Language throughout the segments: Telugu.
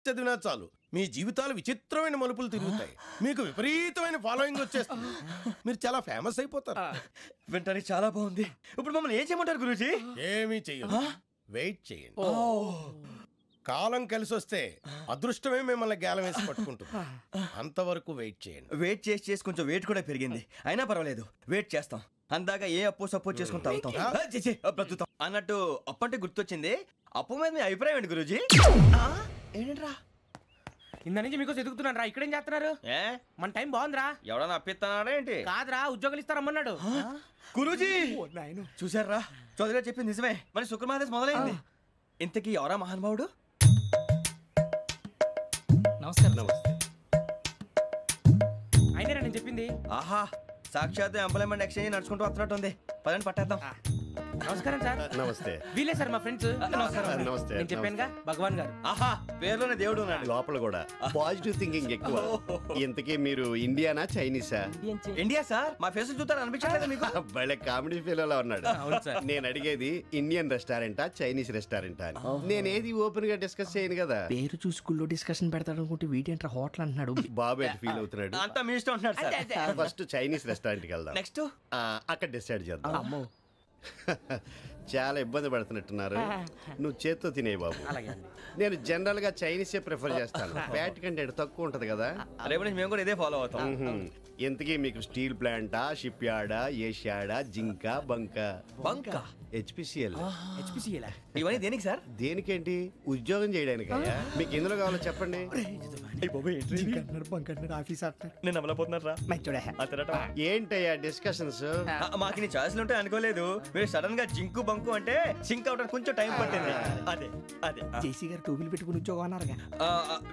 చదివినా చాలు మీ జీవితాలు విచిత్రమైన మలుపులు తిరుగుతాయి. మీకు విపరీతమైన ఫాలోయింగ్ వచ్చేస్తుంది. మీరు చాలా ఫేమస్ అయిపోతారు. వింటానికి చాలా బాగుంది. ఇప్పుడు మమ్మల్ని ఏం చేయమంటారు గురూజీ? ఏమీ చెయ్యదు, వెయిట్ చేయండి. కాలం కలిసి వస్తే అదృష్టమే మిమ్మల్ని గేలం వేసి పట్టుకుంటుంది. అంతవరకు వెయిట్ చేయండి. వెయిట్ చేసి కొంచెం వెయిట్ కూడా పెరిగింది. అయినా పర్వాలేదు, వెయిట్ చేస్తాం. అందాక ఏ అప్పు సపోర్ట్ చేసుకుని తాగుతాం అన్నట్టు. అప్పు అంటే గుర్తొచ్చింది. అప్పు మీద మీ అభిప్రాయం ఏంటి గురూజీ? ఏంటరా ఇంత నుంచి మీకు ఎదుగుతున్నాను రా. ఇక్కడేం చేస్తున్నారు? మన టైం బాగుందిరా. ఎవడన్నా అప్పిస్తున్నాడా ఏంటి? కాదురా, ఉద్యోగాలు ఇస్తారమ్మన్నాడు గురూజీ. చూసారా, చౌదరిగా చెప్పింది నిజమే. మరి శుక్రమాదేశ్ మొదలైంది. ఇంతకీ ఎవరా మహానుభావుడు? నమస్కారం. నమస్తే. అయినా నేను చెప్పింది. ఆహా, సాక్షాత్ ఎంప్లాయ్మెంట్ ఎక్స్చేంజ్ నడుచుకుంటూ వస్తున్నట్టు ఉంది. పదండి పట్టేద్దాం. నమస్కారం సార్. నమస్తే. వీలే సార్ మా ఫ్రెండ్స్. నమస్తే. నేను చెప్పానుగా భగవాన్ గారు. ఆహా, పేర్లోనే దేవుడు ఉన్నాడు. లోపల కూడా పాజిటివ్ థింకింగ్ ఎక్కువ. ఇంతకీ మీరు ఇండియానా చైనీసా? India sir. మా ఫేస్ చూస్తారు అనిపించలేదు మీకు? భలే కామెడీ ఫీల్ అలా ఉన్నాడు. నేను అడిగేది ఇండియన్ రెస్టారెంటా చైనీస్ రెస్టారెంటా అని. నేనేది ఓపెన్ గా డిస్కస్ చేయను కదా. పేరు చూసుకుల్లో డిస్కషన్ పెడతాడు అనుకుంటే వీటేంట్రా హోటల్ అంటున్నాడు. బాబు ఎట్ ఫీల్ అవుతున్నాడు? అంతా మీ ఇష్టం అంటున్నాడు సార్. ఫస్ట్ చైనీస్ రెస్టారెంట్ కి వెళ్దాం. నెక్స్ట్ అక్కడ డిసైడ్ చేద్దాం. చాలా ఇబ్బంది పడుతున్నట్టున్నారు. నువ్వు చేత్తో తినే బాబు. నేను జనరల్ గా చైనీసే ప్రిఫర్ చేస్తాను. ఫ్యాట్ కంటెంట్ తక్కువ ఉంటది కదా. రేపు నుంచి మేము కూడా ఇదే ఫాలో అవుతాం. ఎంతకీ మీకు స్టీల్ ప్లాంటా, షిప్ యార్డా, ఏషియాడా, జింక, బంక, హెచ్పిసిఎల్. ఇవన్నీ దేనికి సార్? దేనికేంటి? ఉద్యోగం చేయడానికి. మీకు ఎందులో కావాలో చెప్పండి. ఏంటయ్యా డిస్కషన్స్? మాకు నీ ఛాయిస్లు ఉంటాయి అనుకోలేదు. మీరు సడన్ గా జింకు బంకు అంటే సింక్ అవడానికి కొంచెం టైం పట్టింది. అదే అదే జేసీ గారు టోబుల్ పెట్టుకుని ఉద్యోగం అన్నారుగా.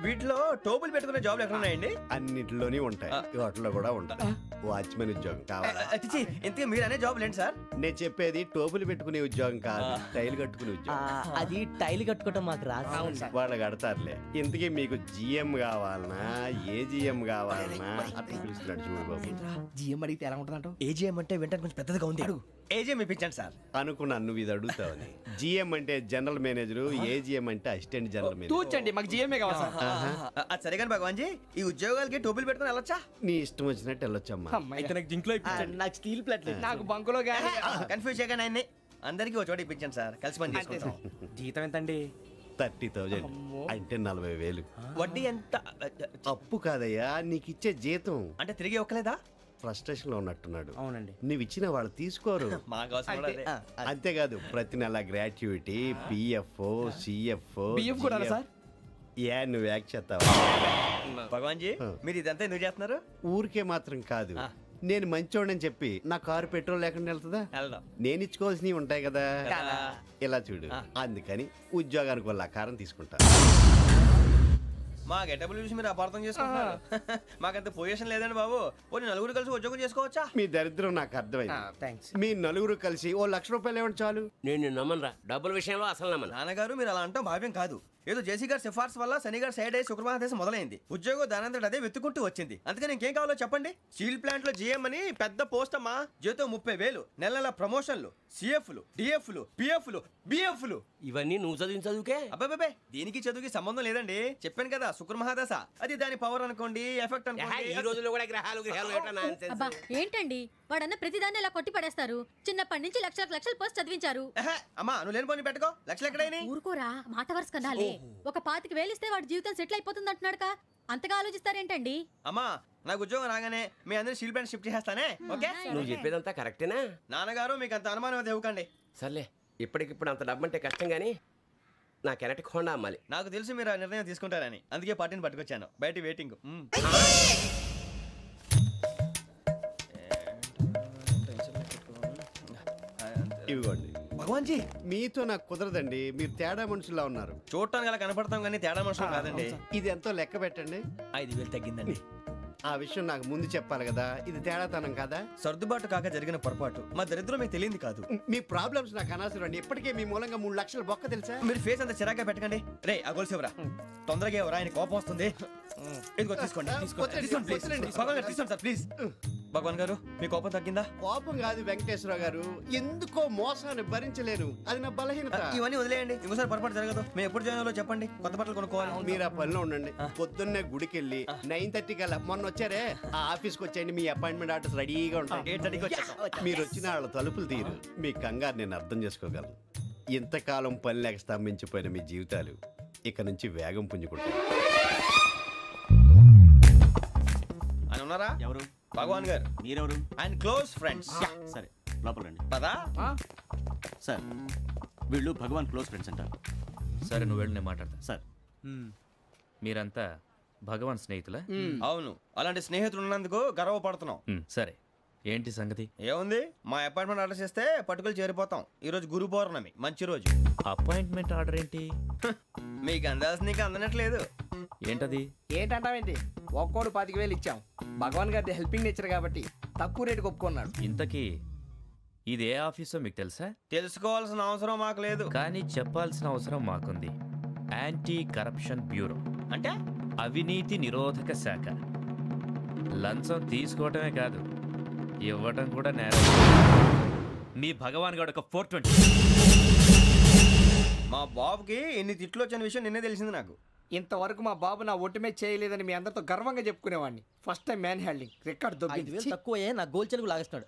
వీటిలో టోబుల్ పెట్టుకునే జాబ్లు ఎక్కడ ఉన్నాయండి? అన్నిటిలోనే ఉంటాయి. వాటిలో కూడా ఉంటాయి. వాచ్మెన్ ఉద్యోగం కావాలా? ఇంతకీ మీరు అనే జాబ్ ఏంటి సార్? నేను చెప్పేది టోబుల్ పెట్టుకునే ఉద్యోగం కాదు, టైల్ కట్టుకునే ఉద్యోగం. అది టైల్ కట్టుకోవటం మాకు రాదు. వాళ్ళు కడతారులే. ఇంతకీ మీకు జిఎం కావాలనా, ఏ జిఎం కావాలనా? అట్లా పిలుస్తున్నాడు చూడు బాబు. జిఎం అడిగితే ఎలా ఉంటుందంట? ఏజిఎం అంటే వింటానికి కొంచెం పెద్దగా ఉంది. ఏజిఎం ఇప్పించండి సార్. అనుకున్నాను నువ్వు ఇది అడుగుతావని. జిఎం అంటే జనరల్ మేనేజర్, ఏజిఎం అంటే అసిస్టెంట్ జనరల్ మేనేజర్. తూచండి, మాకు జిఎంఏ కావాలి సార్. అది సరే కానీ భగవాన్ జీ, ఈ ఉద్యోగాలకి టోబుల్ పెట్టుకుని వెళ్ళొచ్చా? నీ ఇష్టం వచ్చినట్టు వెళ్ళొచ్చమ్మా. నాకు స్టీల్ ప్లేట్, నాకు బంకులో గానీ. కన్ఫ్యూజ్ చేయగానే ఆయన్ని అందరికీ ఒక చోట ఇప్పించండి సార్. కలిసి పని చేసుకుంటాం. జీతం ఎంతండి? 30,000 అంటే 40,000. వడ్డీ ఎంత? అప్పు కాదయ్యా, నీకు ఇచ్చే జీతం. అంటే తిరిగి ఒక్కలేదా? ఫ్రస్ట్రేషన్ లో ఉన్నట్టున్నాడు. అవునండి. నువ్వు ఇచ్చిన వాళ్ళు తీసుకోరు. అంతేకాదు ప్రతి నెల గ్రాట్యుటీ, పిఎఫ్, సిఎఫ్. ఏ నువ్వు యాక్ట్ చేస్తావా? భగవాన్ జీ, మీరు ఇదంతా ఎందుకు చేస్తున్నారు? ఊరికే మాత్రం కాదు. నేను మంచోడని చెప్పి నా కారు పెట్రోల్ లేకుండా వెళ్తుందా? నేను ఇచ్చుకోవాల్సినవి ఉంటాయి కదా. ఇలా చూడు, అందుకని ఉద్యోగానికి వాళ్ళ ఆకారం తీసుకుంటా. మా గెటబుల్ చూసి మీరు అపార్థం చేసుకుంటున్నారు. మాకంత పొజిషన్ లేదండి బాబు. పోనీ నలుగురు కలిసి ఉద్యోగం చేసుకోవచ్చా? మీ దరిద్రం నాకు అర్థమైంది. మీ నలుగురు కలిసి ఓ ₹1,00,000 ఇవ్వండి చాలు. నేను నమ్మనరా, డబ్బుల విషయంలో అసలు నమ్మను. నాన్నగారు మీరు అలా అంటాం భావ్యం కాదు. ఏదో జేసీ గారి సిఫార్సు వల్ల శని గారు సైడ్ అయ్యి శుక్రవారం మొదలైంది. ఉద్యోగం దానంతటి అదే వెతుకుంటూ వచ్చింది. అందుకని ఇంకేం కావాలో చెప్పండి. స్టీల్ ప్లాంట్ లో జిఎం అని పెద్ద పోస్ట్ అమ్మా. జీతం 30,000, నెల నెల ప్రమోషన్లు, సిఎఫ్లు, డిఎఫ్లు, పిఎఫ్లు, బిఎఫ్లు. ఇవన్నీ నువ్వు చదివిన చదువుకే? అబ్బాబే, దీనికి చదువుకి సంబంధం లేదండి. చెప్పాను కదా, శుక్ర మహాదశ. అది దాని పవర్ అనుకోండి, ఎఫెక్ట్ అనుకోండి. ఈ రోజుల్లో కూడా గ్రహాలు ఏంటండి వాడన్న ప్రతిదాన్ని ఇలా కొట్టి పడేస్తారు. చిన్నప్పటి నుంచి లక్షలు పోస్ట్ చదివించారు. అమ్మా నువ్వు లేని పోనీ పెట్టుకో. లక్షలు ఎక్కడైనా ఊరుకోరా, మాట వరుస కనాలి. ఒక 25,000 ఇస్తే వాడి జీవితం సెటిల్ అయిపోతుంది అంటున్నాడుగా. అంతగా ఆలోచిస్తారేంటండి? అమ్మా నాకు ఉద్యోగం రాగానే మీ అందరూ స్టీల్ ప్లాంట్ షిఫ్ట్ చేస్తానే. ఓకే, నువ్వు చెప్పేదంతా కరెక్టేనా? నాన్నగారు మీకు అంత అనుమానం అది ఇవ్వకండి. సర్లే, ఇప్పటికిప్పుడు అంత డబ్బు అంటే కష్టం గానీ నాకు ఎలక్ట్రిక్ హోండా అమ్మాలి. నాకు తెలుసు మీరు ఆ నిర్ణయం తీసుకుంటారని, అందుకే పార్టీని పట్టుకొచ్చాను. బయట వెయిటింగ్. ఇవ్వండి. భగవాన్ జీ, మీతో నాకు కుదరదండి. మీరు తేడా మనుషుల్లా ఉన్నారు. చూడటానికి అలా కనపడతాం కానీ తేడా మనుషులు కాదండి. ఇది ఎంతో లెక్క పెట్టండి. 5,000 తగ్గిందండి. ఆ విషయం నాకు ముందు చెప్పాలి కదా. ఇది తేడాతనం కదా. సర్దుబాటు కాక జరిగిన పొరపాటు. మా దరిద్రం మీకు తెలియదు కాదు. మీ ప్రాబ్లమ్స్ నాకు అనవసరం అండి. ఇప్పటికే మీ మూలంగా 3 లక్షల బొక్క తెలుసా. మీరు ఫేస్ అంత చిరాగ్గా పెట్టకండి. రే ఆ గొలుసు ఎవరా? తొందరగా ఎవరా, ఆయన కోపం వస్తుంది. ఇదిగో తీసుకోండి. తీసుకోండి సార్ ప్లీజ్. భగవాన్ గారు మీ కోపం తగ్గిందా? కోపం కాదు వెంకటేశ్వర గారు, ఎందుకో మోసాన్ని భరించలేను, అది నా బలహీనత. ఇవన్నీ వదిలేయండి, ఇంకోసారి పొరపాటు జరగదు. మేము ఎప్పుడు జాయిన్ అవ్వాలో చెప్పండి, కొత్త బట్టలు కొనుక్కోవాలి. మీరు ఆ పనిలో ఉండండి. పొద్దున్నే గుడికి వెళ్ళి 9:30 కల్లా, మొన్న వచ్చారే ఆ ఆఫీస్కి వచ్చేయండి. మీ అపాయింట్మెంట్ ఆర్డర్స్ రెడీగా ఉంటాయి. 8:30కి వచ్చేస్తాం. మీరు వచ్చిన వాళ్ళ తలుపులు తీరు. మీ కంగారు నేను అర్థం చేసుకోగలను. ఇంతకాలం పని లేక స్తంభించిపోయిన మీ జీవితాలు ఇక నుంచి వేగం పుంజుకుంటాయి. ఆయన ఉన్నారా? ఎవరు? భగవాన్ గారు. మీరెవరు? ఆయన క్లోజ్ ఫ్రెండ్స్. సరే లోపల రండి. పదా సార్ వీళ్ళు భగవాన్ క్లోజ్ ఫ్రెండ్స్ అంటారు. సరే నువ్వు వెళ్ళి నేను మాట్లాడతా. సార్ మీరంతా భగవాన్ స్నేహితులా? అవును, అలాంటి స్నేహితులు ఉన్నందుకు గర్వపడుతున్నాం. సరే ఏంటి సంగతి? ఏముంది, మా అపాయింట్మెంట్ ఆర్డర్ చేస్తే పట్టుకులు చేరిపోతాం. ఈ రోజు గురు పౌర్ణమి, మంచి రోజు. అపాయింట్మెంట్ ఆర్డర్ ఏంటి? మీకు అందాల్సిన నీకు అందనట్లేదు. ఏంటది? ఏంటంటావేంటి? ఒక్కోడు 25,000 ఇచ్చాం. భగవాన్ గారి హెల్పింగ్ నేచర్ కాబట్టి తక్కువ రేటుకి ఒప్పుకున్నాడు. ఇంతకీ ఇది ఏ ఆఫీసో మీకు తెలుసా? తెలుసుకోవాల్సిన అవసరం మాకు లేదు, కానీ చెప్పాల్సిన అవసరం మాకుంది. యాంటీ కరప్షన్ బ్యూరో అంటే అవినీతి నిరోధక శాఖ. లంచం తీసుకోవటమే కాదు, ఇవ్వటం కూడా నేరం. మీ భగవాన్ గారు ఒక 420. మా బాబుకి ఎన్ని తిట్లు వచ్చిన విషయం నిన్నే తెలిసింది నాకు. ఇంతవరకు మా బాబు నా ఒట్టుమే చేయలేదని మీ అందరితో గర్వంగా చెప్పుకునేవాడిని. First time man handing record దొబ్బింది. తక్కువ నా గోల్ చెలుగు లాగేస్తున్నాడు.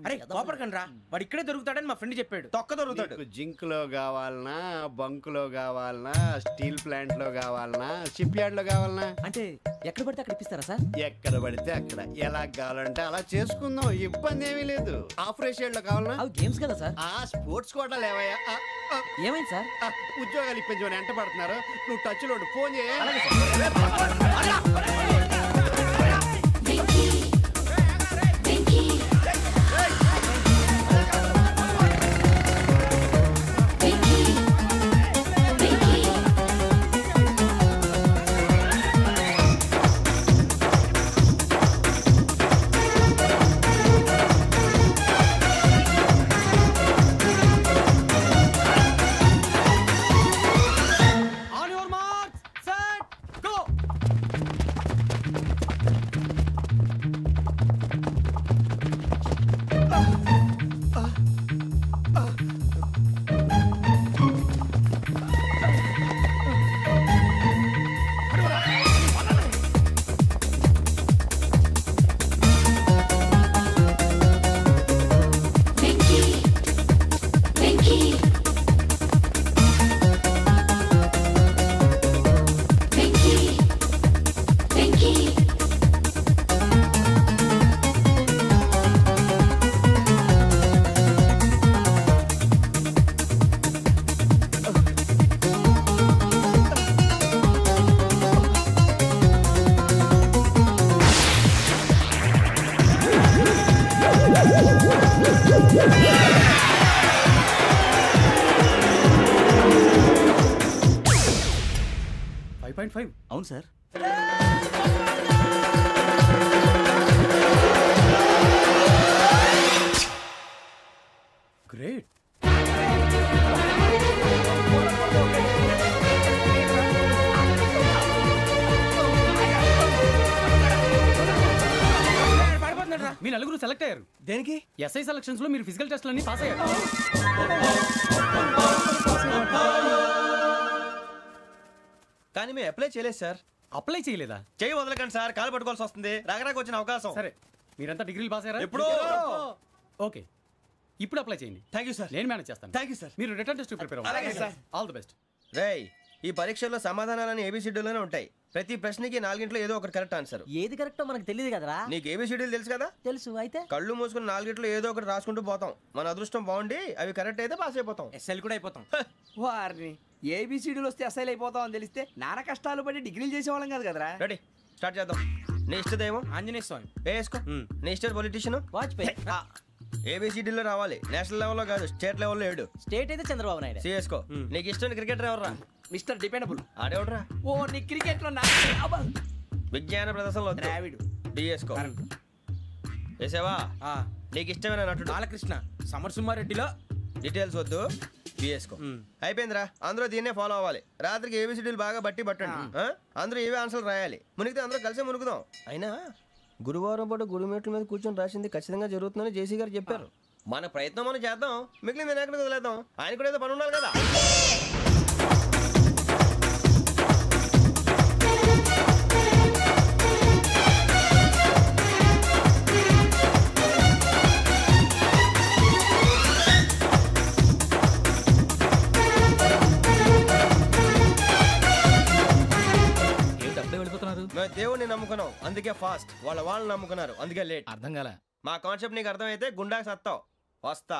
అరే కోపడకండి రా, వాడు ఇక్కడే దొరుకుతాడని మా ఫ్రెండ్ చెప్పాడు. తొక్క దొరుకుతాడు. మీకు జింక్ లో కావాలనా, బంక్ లో కావాలనా, స్టీల్ ప్లాంట్ లో కావాలనా, షిప్ యార్డ్ లో కావాలనా? అంటే ఎక్కడ పడితే అక్కడ ఇప్పిస్తారా సార్? ఎక్కడ పడితే అక్కడ, ఎలా కావాలంటే అలా చేసుకుందాం, ఇబ్బంది ఏమీ లేదు. ఆపరేషన్ లో కావాలనా? అవి గేమ్స్ కదా సార్. ఆ స్పోర్ట్స్ కోటా లేవయ్యా. ఏమైంది సార్? ఉద్యోగాలు ఇప్పించమని ఎంట పడుతున్నారు. నువ్వు టచ్ లో ఫోన్ చేయ. అవును సార్. గ్రేట్. మీ నలుగురు సెలెక్ట్ అయ్యారు. దేనికి? ఎస్ఐ సెలక్షన్స్ లో మీరు ఫిజికల్ టెస్ట్ అన్ని పాస్ అయ్యారు. కానీ మేము అప్లై చేయలేదు సార్. అప్లై చేయలేదా? చేయి వదలకండి సార్, కాలు పట్టుకోవాల్సి వస్తుంది. రాగరాకు వచ్చిన అవకాశం. సరే మీరంతా డిగ్రీలు పాస్ అయ్యారా? ఎప్పుడో. ఓకే, ఇప్పుడు అప్లై చేయండి. Thank you sir. నేను మేనేజ్ చేస్తాను. Thank you sir. మీరు రిటర్న్ టెస్ట్ ప్రిపేర్ అలాగే అవ్వండి. సార్. All the best. రేయ్, ఈ పరీక్షల్లో సమాధానాలని ఏబిసిడ్యూల్లోనే ఉంటాయి. ప్రతి ప్రశ్నకి 4 ఏదో ఒకటి కరెక్ట్ ఆన్సర్. ఏది కరెక్టో మనకు తెలియదు కదరా. నీకు ఏబిసిడ్యూల్ తెలుసు కదా? తెలుసు. అయితే కళ్ళు మూసుకుని 4 ఏదో ఒకటి రాసుకుంటూ పోతాం. మన అదృష్టం బాగుండి అవి కరెక్ట్ అయితే పాస్ అయిపోతాం. ఎస్ఎల్ కూడా అయిపోతాం. వారిని ఏబిసిడీలు వస్తే అసైల్ అయిపోతాం అని తెలిస్తే నాన్న కష్టాలు పడి డిగ్రీలు చేసేవాళ్ళం కాదు కదరా. రెడీ, స్టార్ట్ చేద్దాం. నీ ఇష్టదేమో ఆంజనేయ స్వామి. వేసుకో. నీ ఇష్ట పొలిటీషియన్ వాజ్పేయి. ఏబిసిడీలో రావాలి, నేషనల్ లెవెల్లో కాదు, స్టేట్ లెవెల్లో 7. స్టేట్ అయితే చంద్రబాబు నాయుడు. సిఎస్కో. నీకు ఇష్టం క్రికెటర్ ఎవర్రా? Mister dependable. ఆడేవడరా? ఓ నీ క్రికెట్ లో విజ్ఞాన ప్రదర్శనలో ద్రావిడు. డిఎస్కో. వేసావా? నీకు ఇష్టమైన నటుడు? బాలకృష్ణ. సమర్ సుమారెడ్డిలో డీటెయిల్స్ వద్దు, బిఎస్కో. అయిపోయిందిరా, అందరూ దీన్నే ఫాలో అవ్వాలి. రాత్రికి ఏబిసిడీలు బాగా బట్టి పట్టండి. అందరూ ఏవే ఆన్సర్లు రాయాలి. మునిగితే అందరూ కలిసి మునుగుదాం. అయినా గురువారం పాటు గురుమేట్ల మీద కూర్చొని రాసింది ఖచ్చితంగా జరుగుతుందని జేసీ గారు చెప్పారు. మన ప్రయత్నం మనం చేద్దాం, మిగిలింది నేను ఎక్కడికి వదిలేద్దాం. ఆయన కూడా ఏదో పని ఉండాలి కదా. మేము దేవుడిని నమ్ముకున్నాం అందుకే ఫాస్ట్, వాళ్ళు నమ్ముకున్నారు అందుకే లేట్. అర్థం కాలే. మా కాన్సెప్ట్ నీకు అర్థమైతే గుండాకి సత్తావు. వస్తా.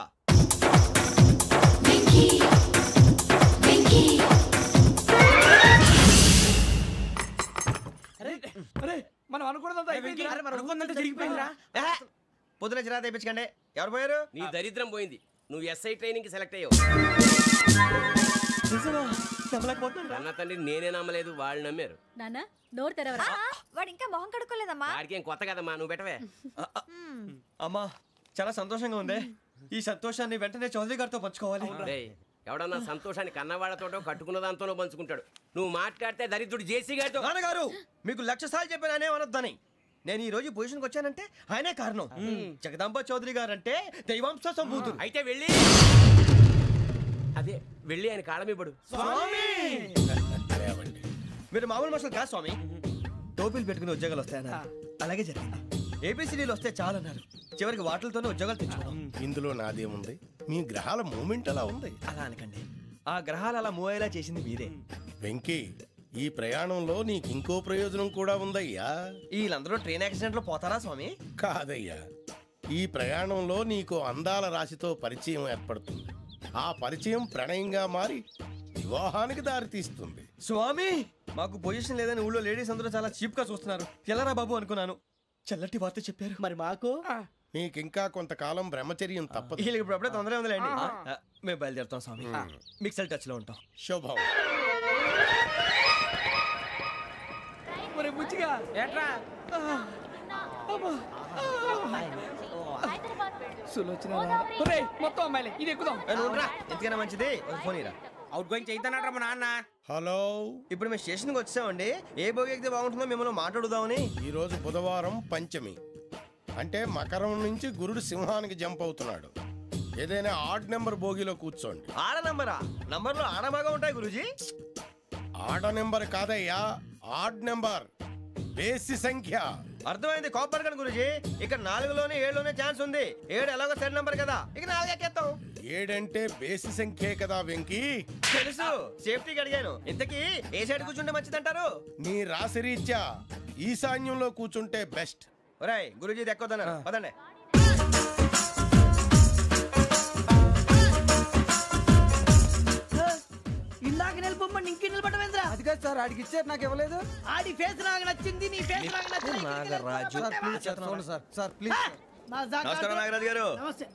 మనం అనుకున్నదంతా జరిగిపోయిందిరా. పొద్దున చిరా తెప్పించకండి. ఎవరు పోయారు? నీ దరిద్రం పోయింది. నువ్వు ఎస్ఐ ట్రైనింగ్ కి సెలెక్ట్ అయ్యావు. అన్న తండ్రి నేనే నమ్మలేదు, వాళ్ళు నమ్మారు. నాన్న నోరు తెరవరా. వాడు ఇంకా మొహం కడుక్కోలేదమ్మా. వాడికి ఏం కొత్త కదమ్మా, నువ్వు పెట్టవే. అమ్మా చాలా సంతోషంగా ఉంది. ఈ సంతోషాన్ని వెంటనే చౌదరి గారితో పంచుకోవాలి. ఎవడన్నా సంతోషాన్ని కన్నవాళ్లతోటో కట్టుకున్న దాంతోనో పంచుకుంటాడు. నువ్వు మాట్లాడితే దరిద్రుడు జేసీ గారితో. నాన్నగారు మీకు 1,00,000 సార్లు చెప్పాను అనే అనొద్దని. నేను ఈ రోజు పొజిషన్కి వచ్చానంటే ఆయనే కారణం. జగదాంబ చౌదరి గారు అంటే దైవాంశ సంభూతుడు. అయితే వెళ్ళి అదే వెళ్ళి ఆయన కాళ్ళమివ్వడు. మీరు మామూలు మనుషులు కాదు స్వామి. టోపీలు పెట్టుకుని ఉద్యోగాలు వస్తాయన్నారు, అలాగే జరిగింది. ఏబిసిడీలు వస్తే చాలన్నారు, చివరికి వాటిలతోనే ఉద్యోగాలు తెచ్చుకున్నాం. ఇందులో నాదేముంది, మీ గ్రహాల మూమెంట్ అలా ఉంది. అలా అనకండి, ఆ గ్రహాలు అలా మూవ్ అయ్యేలా చేసింది మీరే. వెంకీ, ఈ ప్రయాణంలో నీకు ఇంకో ప్రయోజనం కూడా ఉందయ్యా. వీళ్ళందరూ ట్రైన్ యాక్సిడెంట్ లో పోతారా స్వామి? కాదయ్యా, ఈ ప్రయాణంలో నీకు అందాల రాశితో పరిచయం ఏర్పడుతుంది. ఆ పరిచయం ప్రణయంగా మారి వివాహానికి దారితీస్తుంది. స్వామి మాకు పొజిషన్ లేదని ఊళ్ళో లేడీస్ అందరూ చాలా చీప్ గా చూస్తున్నారు. ఎలారా బాబు అనుకున్నాను, చల్లటి వార్త చెప్పారు. మరి మాకు నీకింకా కొంతకాలం బ్రహ్మచర్యం తప్పదు. వీళ్ళకి ఇప్పుడు అప్పుడే తొందరగా ఉందిలేండి. మేము బయలుదేరుతాం స్వామి, మిక్సెల్ టచ్ లో ఉంటాం. శుభం. మొత్తం అమ్మాయిలే ఇది ఎక్కుదాం. ఎందుకైనా మంచిది ఫోన్ ఇరా. అవుట్ గోయింగ్ చేద్దానట్రా మా నాన్న. హలో, ఇప్పుడు మేము స్టేషన్కి వచ్చామండి. ఏ బోగి ఎక్కితే బాగుంటుందో మిమ్మల్ని మాట్లాడుదామని. ఈరోజు బుధవారం పంచమి, అంటే మకరం నుంచి గురుడు సింహానికి జంప్ అవుతున్నాడు. ఏదైనా ఆడ్ నెంబర్ బోగిలో కూర్చోండి. ఆడ నంబరా? నంబర్లో ఆడ బాగా ఉంటాయి గురూజీ. ఆడ నెంబర్ కాదయ్యా, ఆడ్ నెంబర్, బేసి సంఖ్య. అర్థమైంది, కాపర్ కానీ గురూజీ. ఇక్కడ 4లోనే 7లోనే ఛాన్స్ ఉంది. 7 ఎలాగో సెడ్ నంబర్ కదా, ఇక 4 ఎక్కేస్తాం. 7 అంటే బేసి సంఖ్యే కదా వెంకీ. తెలుసు, సేఫ్టీకి అడిగాను. ఇంతకీ ఏ సైడ్ కూర్చుంటే మంచిదంటారు? నీ రాశి రీత్యా ఈశాన్యంలో కూర్చుంటే బెస్ట్. ఒరేయ్ గురూజీ దెక్కొద్దన్నారు, పదండి. ఇందాక నిలబొమ్మని ఇంకే నిలబడమేంద్రా? అది కాదు సార్, ఆడికి ఇచ్చారు నాకు ఇవ్వలేదు. ఆడి ఫేస్ నాకు నచ్చింది, నీ ఫేస్ నాకు నచ్చింది. Nagaraju sir please. నమస్కారం నాగరాజు గారు. నమస్తే.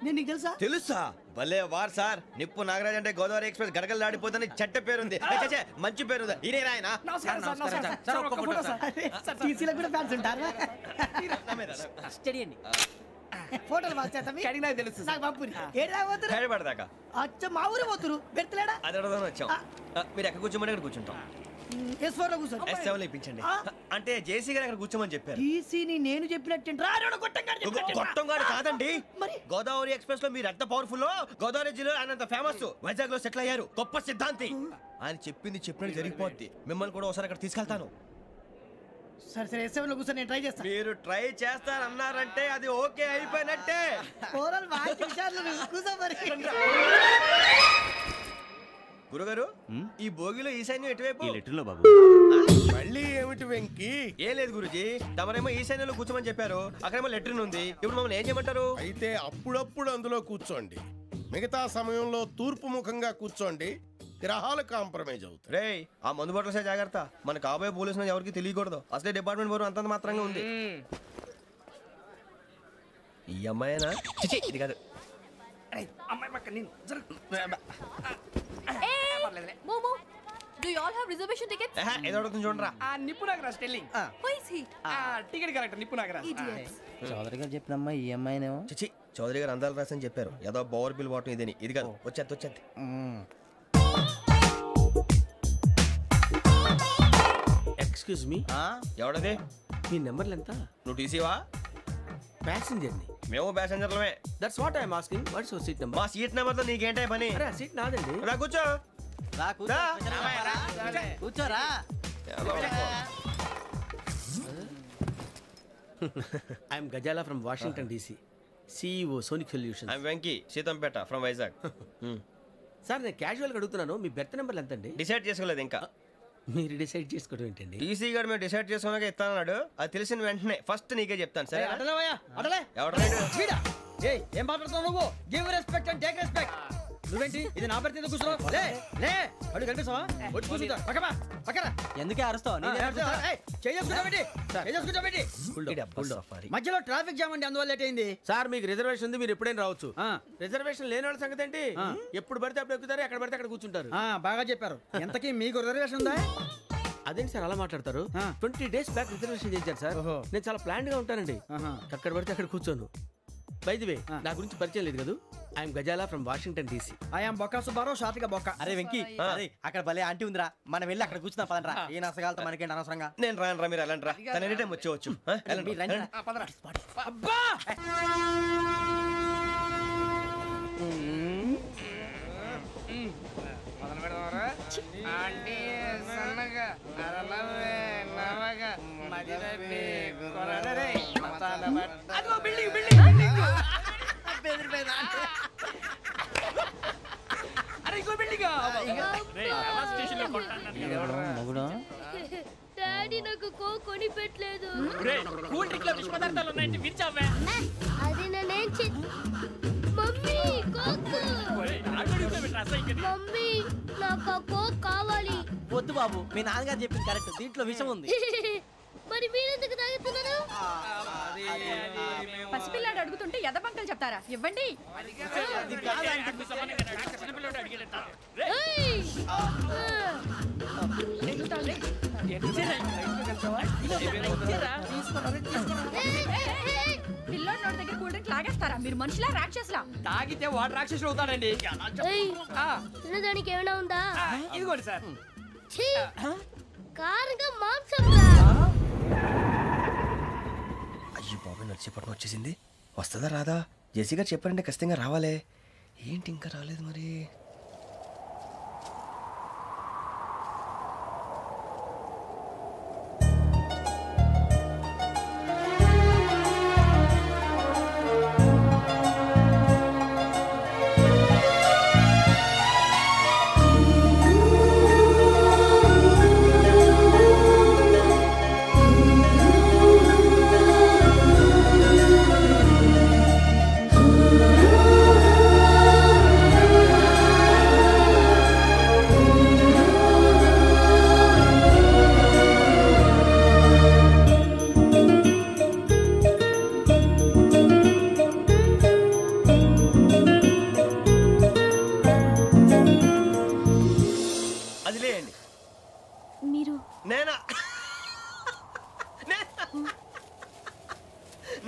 నేను నీకు తెలుసా? తెలుసా? భలే వార్ సార్. నిప్పు నాగరాజ్ అంటే గోదావరి ఎక్స్ప్రెస్ గడగలు దాడిపోతుంది చెట్ట పేరుంది. మంచి పేరు. ఇదే ఆయన. నమస్కారం సార్. నమస్కారం సార్. ఒక్క ఫోటో సార్. సార్ టీసీలో కూడా ఫ్యాన్స్ ఉంటారా? స్టడీ అండి. ఫోటోలు మార్చేస్తాం. కడిగి నాకు తెలుసు. నాకు పంపుని. ఏడు దాకా పోతురు? హైదరాబాద్. అచ్చ మా ఊరు పోతురు. పెడతలేడా? అది అడగదామని వచ్చాం. మీరు ఎక్కడ కూర్చోమని అక్కడ కూర్చుంటాం. S4 లో కూర్చో. S7 ఇప్పించండి. అంటే జేసీ గారు అక్కడ కూర్చోమని చెప్పారు. టీసీని నేను చెప్పినట్టు గొట్టంగాడు కాదండి. గోదావరి ఎక్స్ప్రెస్ లో మీరు ఎంత పవర్ఫుల్, గోదావరి జిల్లా ఆయన ఫేమస్. వైజాగ్ లో సెటిల్ అయ్యారు, గొప్ప సిద్ధాంతి. ఆయన చెప్పింది చెప్పినట్టు జరిగిపోద్ది. మిమ్మల్ని కూడా ఒకసారి అక్కడ తీసుకెళ్తాను. సరే S7 లో కూర్చొని నేను ట్రై చేస్తాను. మీరు ట్రై చేస్తారన్నారంటే అది ఓకే అయిపోయినట్టే. గురుగారు, ఈ భోగిలో ఈశాన్యం ఎటువైపు? మళ్ళీ ఏమిటి వెంకీ? ఏం లేదు గురుజీ, తమరేమో ఈశాన్యంలో కూర్చోమని చెప్పారు. అక్కడేమో లెట్రిన్ ఉంది. ఇప్పుడు మమ్మల్ని ఏం చేయమంటారు? అయితే అప్పుడప్పుడు అందులో కూర్చోండి. మిగతా సమయంలో తూర్పు ముఖంగా కూర్చోండి. గ్రహాలు కాంప్రమైజ్ అవుతాయి. రే, ఆ మందు బట్టలసే జాగ్రత్త. మన కాబోయే పోలీసులు ఎవరికి తెలియకూడదు. అసలే డిపార్ట్మెంట్ బోరు అంతంత మాత్రంగా ఉంది. ఈ అమ్మాయినా? ఇది కాదు. అమ్మాయి పక్క నేను. Momo, do you all have reservation tickets? ఏదో అడుగుతుంది చూడరా. నిప్పు Nagaraj telling. Who is he? Ticket correct, నిప్పు నాగరాజ్. చౌదరి గారు చెప్పినమ్మా ఈ అమ్మాయినేమో. చిచి, చౌదరి గారు అందాలు రాసని చెప్పారు. ఏదో బోర్ బిల్ వాటం ఇదని. ఇది కాదు, వచ్చేది. Excuse me, ఎవడది? మీ నెంబర్లు ఎంత? నువ్వు టీసీవా? ప్యాసింజర్ ని. మేము ప్యాసెంజర్లమే. That's what I'm asking. What's your seat number? మా సీట్ నెంబర్తో నీకేంటే పని? అరే సీట్ నాదండి. రా కూర్చో. కూర్చోరా. I'm Ghazala from Washington DC, CEO Sonic solution. I'm Venky, Seethampeta from Vizag. Sir నేను క్యాజువల్గా అడుగుతున్నాను, మీ బెర్త్ నెంబర్లు ఎంత అండి? డిసైడ్ చేసుకోలేదు ఇంకా. మీరు డిసైడ్ చేసుకోవడం ఏంటండి? టీసీ గారు మేము డిసైడ్ చేసుకున్నాక ఇస్తానన్నాడు. అది తెలిసిన వెంటనే ఫస్ట్ నీకే చెప్తాను. సరే ఏం మాట్లాడుతావు నువ్వు? Give respect and take respect. నువ్వేంటి ఇది నా పరిస్థితి ఎందుకు కూర్చున్నావు? లే లే అడుగు కనిపిస్తావా? వచ్చి కూర్చుంటా. పక్కమా పక్కన. ఎందుకే అరుస్తావు? మధ్యలో ట్రాఫిక్ జామ్ అండి, అందువల్ల లేట్ అయింది. సార్ మీకు రిజర్వేషన్ ఉంది, మీరు ఎప్పుడైనా రావచ్చు. రిజర్వేషన్ లేని వాళ్ళ సంగతి ఏంటి? ఎప్పుడు పడితే అప్పుడు ఎక్కుతారు, ఎక్కడ పడితే అక్కడ కూర్చుంటారు. బాగా చెప్పారు. ఎంతకీ మీకు రిజర్వేషన్ ఉందా? అదేంటి సార్ అలా మాట్లాడతారు? 20 days బ్యాక్ రిజర్వేషన్ చేశారు సార్. నేను చాలా ప్లాన్డ్ గా ఉంటానండి. అక్కడ పడితే అక్కడ కూర్చోను. బై ది వే, నా గురించి పరిచయం లేదు కదా. I'm Ghazala from Washington DC. I'm Bokka Subbarao, షార్ట్గా బొక్క. అరే వెంకీ, అక్కడ భలే ఆంటీ ఉందిరా, మనం వెళ్ళి అక్కడ కూర్చున్నా పదరా. ఏ నసగాలతో మనకేంటి అనవసరంగా. నేను రాను రా, మీరు వెళ్ళండి రా. తన ఎనీ టైం వచ్చేవచ్చు. అబ్బా డాడీ నాకు కోక్ కొని పెట్టలేదు. కూల్ డ్రింక్ లో విష పదార్థాలు ఉన్నాయంటే విరిచావే. అది నేనేం మమ్మీ కోక్. మమ్మీ నాకు కోక్ కావాలి. వద్దు బాబు, మీ నాన్నగారు చెప్పింది కరెక్ట్, దీంట్లో విషయం ఉంది. మరి మీరెందుకు తాగుతున్నారు? పసిపిల్లాడు అడుగుతుంటే ఎదబంకలు చెప్తారా? ఇవ్వండి. పిల్లోడి నోటి దగ్గర కూల్ డ్రింక్ లాగేస్తారా? మీరు మనుషులా రాక్షసులా? తాగితే వాడు రాక్షసుడు అవుతాడండి. తినడానికి ఏమైనా ఉందా? ఇదిగోండి సార్. కారంగా మాంసం. అయ్యో బాబాయ్, నడిచేపట్నం వచ్చేసింది. వస్తుందా రాదా? జెసి గారు చెప్పారంటే ఖచ్చితంగా రావాలే. ఏంటి ఇంకా రాలేదు మరి?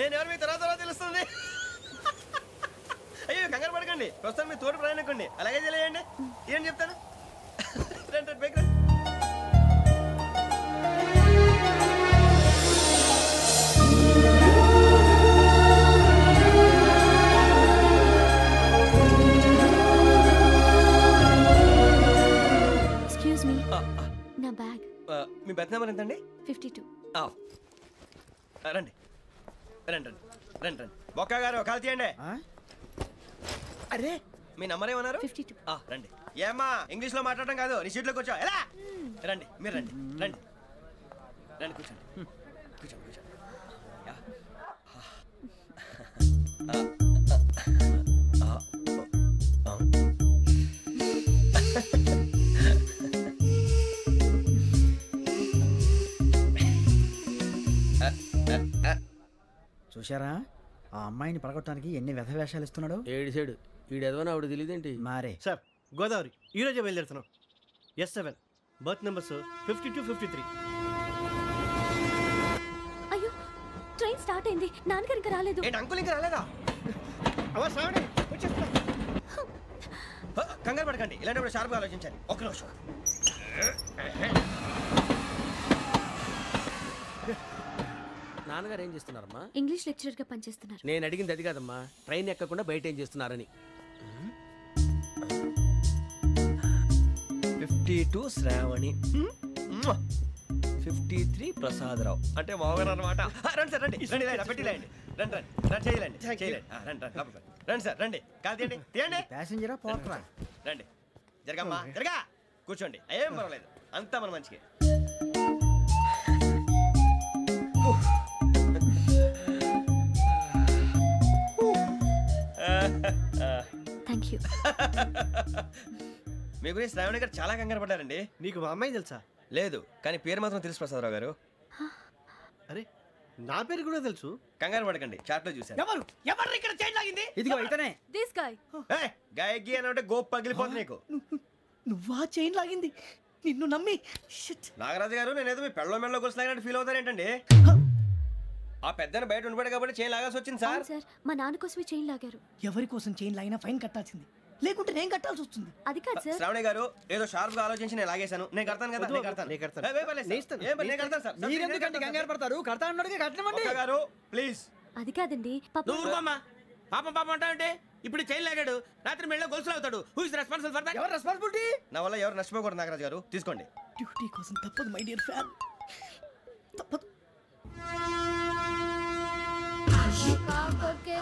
నేను ఎవరు మీ తర్వాత తెలుస్తుంది. అయ్యో కంగారు పడకండి, ప్రస్తుతం మీ తోటి ప్రయాణకండి. అలాగే తెలియండి. ఏం చెప్తాను రండి బైక్ రండి. ఎక్స్క్యూజ్ మీ, నా బ్యాగ్. మీ బెత్ నెంబర్ ఎంతండి? 52. రండి రండి రండి రండి రండి. బొక్క గారు కాల్ తీయండి. అరే మీ నంబర్ ఏమన్నారు? 52. రండి. ఏమ్మా ఇంగ్లీష్ లో మాట్లాడడం కాదు, నీ సీట్లోకి వచ్చా. ఎలా రండి, మీరు రండి రండి రండి, కూర్చోండి కూర్చోండి కూర్చోండి. చూశారా ఆ అమ్మాయిని పడగొట్టడానికి ఎన్ని వ్యధ వేషాలు ఇస్తున్నాడు. ఏడు సైడు ఈడెదవని ఆవిడ తెలియదేంటి మారే. సార్ గోదావరి ఈరోజే బయలుదేరుతున్నాం. S7 berth numbers 52, 53. అయ్యో ట్రైన్ స్టార్ట్ అయింది, నాన్నగారు ఇంకా రాలేదు. ఏంటి అంకుల్ ఇంకా రాలేదా? కంగారు పడకండి, ఇలాంటప్పుడు షార్ప్గా ఆలోచించండి. ఒక్క నిమిషం. నాన్నగారు ఏం చేస్తున్నారమ్మా? ఇంగ్లీష్ లెక్చరర్ గా పనిచేస్తున్నారు. నేను అడిగింది అది కాదమ్మా, ట్రైన్ ఎక్కకుండా బయట ఏం చేస్తున్నారని. 52 శ్రావణి, 53 ప్రసాదరావు అంటే మామగారు అనమాట. రండి సార్, రండి రండి, పెట్టి రండి, రండి రండి, చేయలేండి చేయలేండి, రండి రండి లోపలికి రండి సార్, రండి కాలు తీయండి తీయండి. ప్యాసింజరా పోట్రా, రండి జరగమ్మా జరగా, కూర్చోండి, ఏం పర్వాలేదు, అంతా మన మంచికి. Thank you. మీ గురించి శ్రావణి గారు చాలా కంగారు పడ్డారండి. నీకు మా అమ్మాయి తెలుసా? లేదు, కానీ పేరు మాత్రం తెలుసు ప్రసాదరావు గారు. అరే నా పేరు కూడా తెలుసు. కంగారు పడకండి, చాట్ లో చూసాను. ఎవరు ఎవరు ఇక్కడ చైన్ లాగింది? ఇదిగో ఇతనే. This guy. గాయకి అని అంటే గోప్ పగిలిపోతుంది నీకు. నువ్వా చైన్ లాగింది? నిన్ను నమ్మి. నాగరాజు గారు, నేనేదో మీ పెళ్ళ మెళ్ళలో గురిసిలాగినట్టు ఫీల్ అవుతారేంటండి? ఆ పెద్దని బయట ఉండిపోయాడు కాబట్టి చైన్ లాగాల్సి వచ్చింది సార్. సార్ మా నాన్న కోసమే చైన్ లాగారు. ఎవరి కోసం చైన్ లాగినా ఫైన్ కట్టాల్సింది, లేకుంటే నేను కట్టాల్సి వస్తుంది. అది కాదు సార్. శ్రావణి గారు ఏదో షార్ప్ గా ఆలోచించి నేను లాగేశాను. నేను కడతాను కదా, నేను కడతాను. కంగారు పడతారు, కడతా అన్నాడుగా కట్టమండి. గారు ప్లీజ్. అది కాదండి నువ్వు ఊరుకోమ్మా. పాపం పాపం అంటావంటే ఇప్పుడు చైన్ లాగాడు, రాత్రి మెళ్ళ గొలుసులు అవుతాడు. Who is responsible for that? ఎవరు రెస్పాన్సిబిలిటీ? నా వల్ల ఎవరు నష్టపోకూడదు నాగరాజు గారు, తీసుకోండి. డ్యూటీ కోసం తప్పదు మై డియర్ ఫ్యాన్, తప్పదు.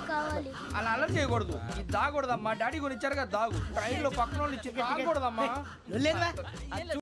కావాలి. అలా అలర్ట్ చేయకూడదు. ఇది దాగకూడదమ్మా. డాడీ కొని ఇచ్చారు కదా దాగు. ట్రైన్ లో పక్కన వాళ్ళు ఇచ్చి దాగకూడదమ్మా.